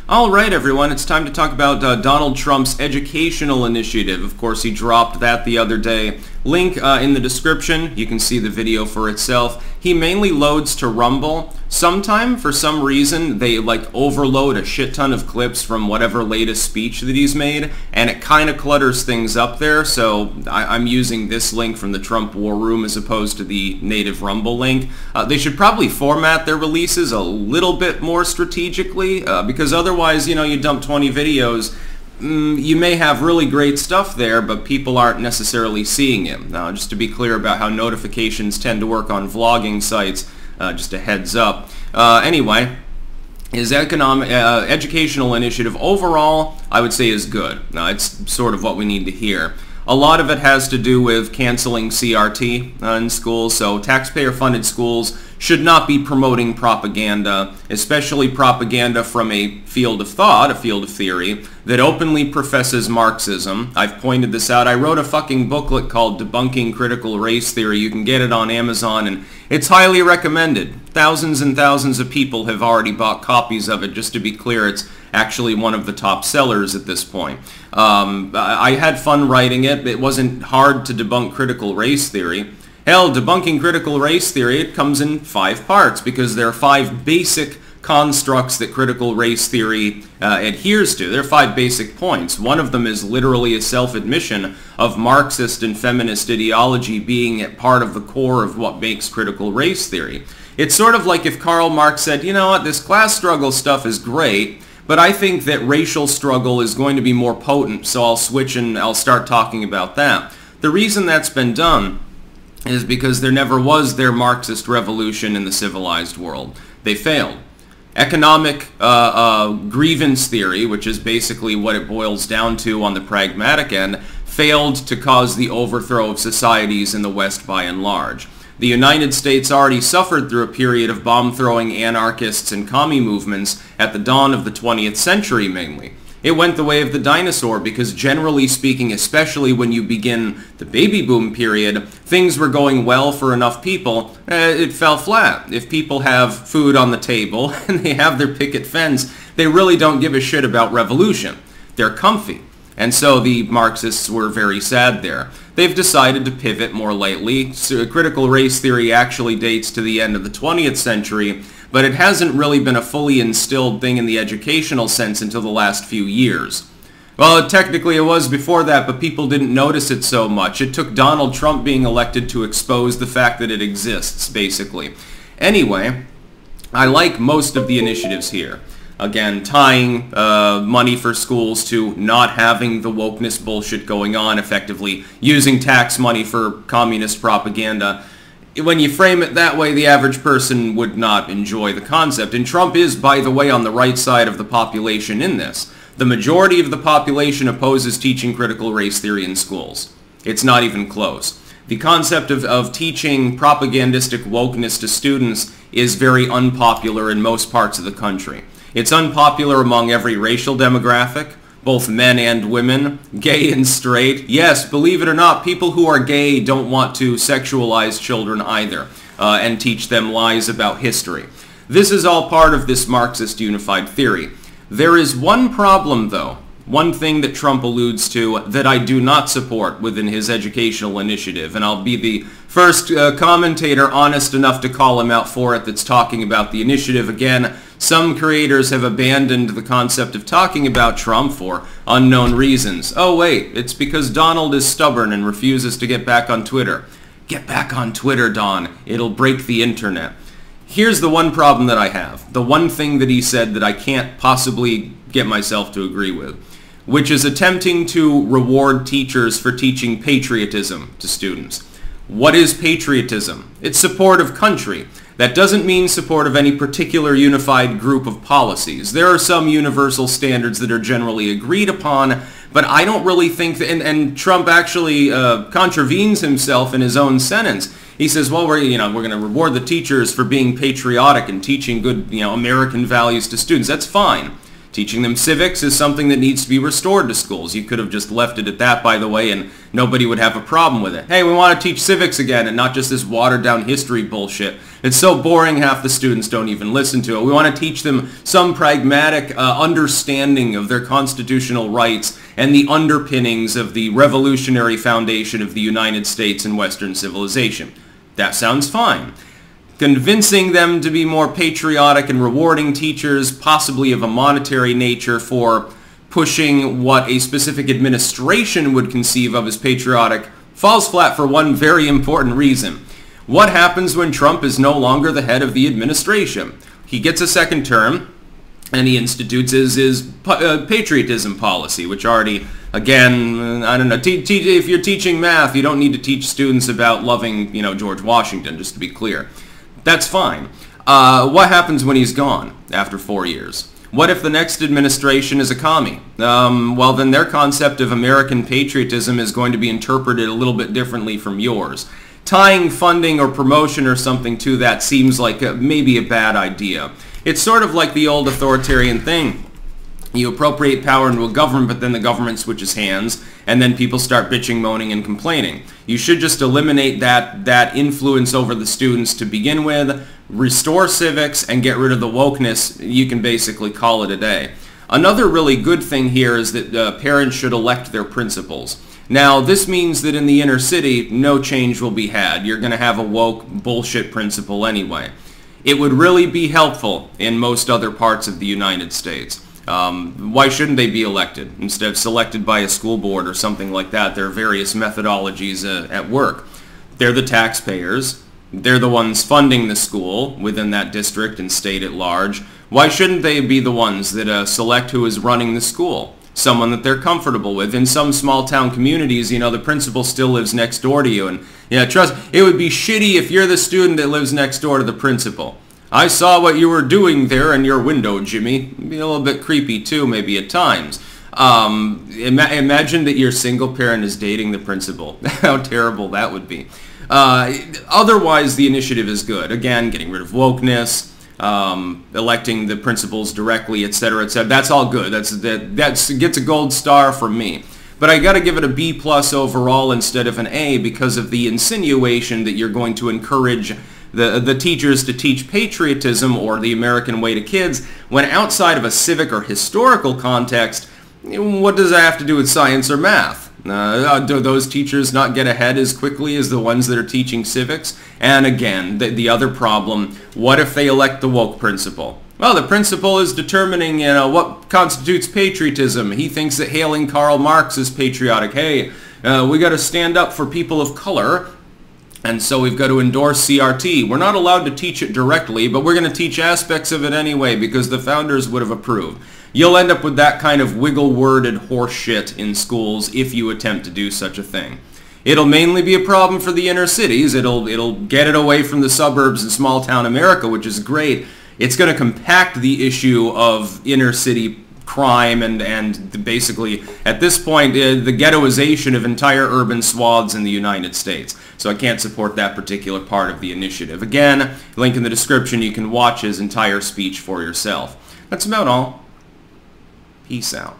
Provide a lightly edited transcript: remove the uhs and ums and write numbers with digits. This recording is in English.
All right, everyone, it's time to talk about Donald Trump's educational initiative. Of course, he dropped that the other day. Link in the description. You can see the video for itself. He mainly loads to Rumble. Sometime, for some reason, they overload a shit ton of clips from whatever latest speech that he's made, and it kind of clutters things up there, so I'm using this link from the Trump War Room as opposed to the native Rumble link. They should probably format their releases a little bit more strategically, because otherwise, you dump 20 videos, you may have really great stuff there, but people aren't necessarily seeing it. Now, just to be clear about how notifications tend to work on vlogging sites, just a heads up. Anyway, his educational initiative overall, I would say, is good. It's sort of what we need to hear. A lot of it has to do with canceling CRT in schools, so taxpayer-funded schools should not be promoting propaganda, especially propaganda from a field of thought, a field of theory, that openly professes Marxism. I've pointed this out. I wrote a fucking booklet called Debunking Critical Race Theory. You can get it on Amazon, and it's highly recommended. Thousands and thousands of people have already bought copies of it. Just to be clear, it's actually one of the top sellers at this point. I had fun writing it. It wasn't hard to debunk critical race theory. Hell, debunking critical race theory, it comes in 5 parts because there are 5 basic constructs that critical race theory adheres to. There are 5 basic points. One of them is literally a self-admission of Marxist and feminist ideology being a part of the core of what makes critical race theory. It's sort of like if Karl Marx said, you know what, this class struggle stuff is great, but I think that racial struggle is going to be more potent, so I'll switch and I'll start talking about that. The reason that's been done is because there never was their Marxist revolution in the civilized world. They failed. Economic grievance theory, which is basically what it boils down to on the pragmatic end, failed to cause the overthrow of societies in the West by and large. The United States already suffered through a period of bomb-throwing anarchists and commie movements at the dawn of the 20th century mainly. It went the way of the dinosaur because generally speaking, especially when you begin the baby boom period, things were going well for enough people, it fell flat. If people have food on the table and they have their picket fence, they really don't give a shit about revolution. They're comfy. And so the Marxists were very sad there. They've decided to pivot more lately. So critical race theory actually dates to the end of the 20th century, but it hasn't really been a fully instilled thing in the educational sense until the last few years. Well, technically it was before that, but people didn't notice it so much. It took Donald Trump being elected to expose the fact that it exists, basically. Anyway, I like most of the initiatives here. Again, tying money for schools to not having the wokeness bullshit going on, effectively using tax money for communist propaganda. When you frame it that way, the average person would not enjoy the concept. And Trump is, by the way, on the right side of the population in this. The majority of the population opposes teaching critical race theory in schools. It's not even close. The concept of teaching propagandistic wokeness to students is very unpopular in most parts of the country. It's unpopular among every racial demographic, both men and women, gay and straight. Yes, believe it or not, people who are gay don't want to sexualize children either and teach them lies about history. This is all part of this Marxist unified theory. There is one problem, though, one thing that Trump alludes to that I do not support within his educational initiative, and I'll be the first commentator honest enough to call him out for it that's talking about the initiative. Again, some creators have abandoned the concept of talking about Trump for unknown reasons. Oh wait, it's because Donald is stubborn and refuses to get back on Twitter. Get back on Twitter, Don. It'll break the internet. Here's the one problem that I have. The one thing that he said that I can't possibly get myself to agree with, which is attempting to reward teachers for teaching patriotism to students. What is patriotism? It's support of country. That doesn't mean support of any particular unified group of policies. There are some universal standards that are generally agreed upon, but I don't really think that, and Trump actually contravenes himself in his own sentence. He says, well, we're going to reward the teachers for being patriotic and teaching good, American values to students. That's fine. Teaching them civics is something that needs to be restored to schools. You could have just left it at that, by the way, and nobody would have a problem with it. Hey, we want to teach civics again, and not just this watered-down history bullshit. It's so boring, half the students don't even listen to it. We want to teach them some pragmatic understanding of their constitutional rights and the underpinnings of the revolutionary foundation of the United States and Western civilization. That sounds fine. Convincing them to be more patriotic and rewarding teachers, possibly of a monetary nature, for pushing what a specific administration would conceive of as patriotic, falls flat for one very important reason. What happens when Trump is no longer the head of the administration? He gets a second term, and he institutes his patriotism policy, which already, again, I don't know, if you're teaching math, you don't need to teach students about loving, George Washington, just to be clear. That's fine. What happens when he's gone after 4 years? What if the next administration is a commie? Well, then their concept of American patriotism is going to be interpreted a little bit differently from yours. Tying funding or promotion or something to that seems like maybe a bad idea. It's sort of like the old authoritarian thing. You appropriate power into a government, but then the government switches hands, and then people start bitching, moaning, and complaining. You should just eliminate that influence over the students to begin with, restore civics, and get rid of the wokeness. You can basically call it a day. Another really good thing here is that parents should elect their principals. Now, this means that in the inner city, no change will be had. You're going to have a woke bullshit principal anyway. It would really be helpful in most other parts of the United States. Why shouldn't they be elected instead of selected by a school board or something like that? There are various methodologies at work. They're the taxpayers. They're the ones funding the school within that district and state at large. Why shouldn't they be the ones that select who is running the school? Someone that they're comfortable with. In some small town communities, the principal still lives next door to you. And trust, it would be shitty if you're the student that lives next door to the principal. I saw what you were doing there in your window, Jimmy. It'd be a little bit creepy too, maybe at times. Imagine that your single parent is dating the principal. How terrible that would be. Otherwise, the initiative is good. Again, getting rid of wokeness, electing the principals directly, etc., etc. That's all good. That gets a gold star from me. But I got to give it a B+ overall instead of an A because of the insinuation that you're going to encourage the teachers to teach patriotism or the American way to kids, when outside of a civic or historical context, what does that have to do with science or math? Do those teachers not get ahead as quickly as the ones that are teaching civics? And again, the other problem, what if they elect the woke principal? Well, the principal is determining, what constitutes patriotism. He thinks that hailing Karl Marx is patriotic. Hey, we got to stand up for people of color. And so we've got to endorse CRT. We're not allowed to teach it directly, but we're going to teach aspects of it anyway because the founders would have approved. You'll end up with that kind of wiggle-worded horse shit in schools if you attempt to do such a thing. It'll mainly be a problem for the inner cities. It'll get it away from the suburbs and small-town America, which is great. It's going to compact the issue of inner-city crime and basically, at this point, the ghettoization of entire urban swaths in the United States. So I can't support that particular part of the initiative. Again, link in the description. You can watch his entire speech for yourself. That's about all. Peace out.